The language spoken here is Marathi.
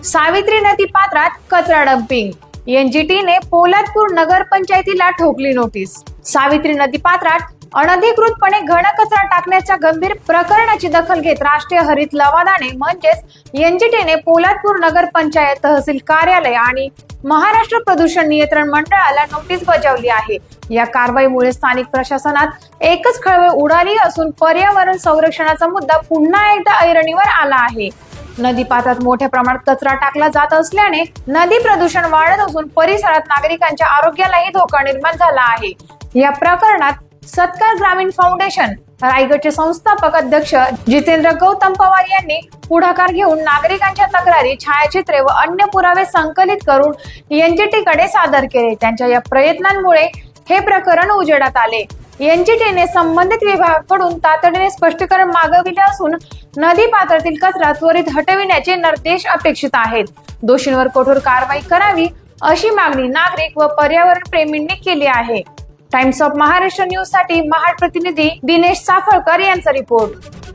सावित्री नदी पात्रात कचरा डम्पिंग, एनजीटीने पोलादपूर नगरपंचायतीला ठोकली नोटीस। सावित्री नदी पात्रात अनधिकृतपणे घनकचरा टाकण्याच्या गंभीर प्रकरणाची दखल घेत राष्ट्रीय हरित लवादाने म्हणजेच एनजीटीने पोलादपूर नगरपंचायत, तहसील कार्यालय आणि महाराष्ट्र प्रदूषण नियंत्रण मंडळाला नोटीस बजावली आहे। या कारवाईमुळे स्थानिक प्रशासनात एकच खळबळ उडाली असून पर्यावरण संरक्षणाचा मुद्दा पुन्हा एकदा ऐरणीवर आला आहे। नदीपात्रात मोठ्या प्रमाणात कचरा टाकला जात असल्याने नदी प्रदूषण वाढत असून परिसरात नागरिकांच्या आरोग्यालाही धोका निर्माण झाला आहे। या प्रकरणात सत्कार ग्रामीण फाउंडेशन रायगडचे संस्थापक अध्यक्ष जितेंद्र गौतम पवार यांनी पुढाकार घेऊन नागरिकांच्या तक्रारी, छायाचित्रे व अन्य पुरावे संकलित करून एनजीटीकडे सादर केले। त्यांच्या या प्रयत्नांमुळे हे प्रकरण उजेडात आले। एनजीटीने संबंधित विभागाकडून तातडीने स्पष्टीकरण मागविले असून नदी पात्रातील कचरा त्वरित हटविण्याचे निर्देश अपेक्षित आहेत। दोषींवर कठोर कारवाई करावी अशी मागणी नागरिक व पर्यावरण प्रेमींनी केली आहे। टाइम्स ऑफ महाराष्ट्र न्यूज साठी महाड प्रतिनिधी दिनेश साफळकर यांचा रिपोर्ट।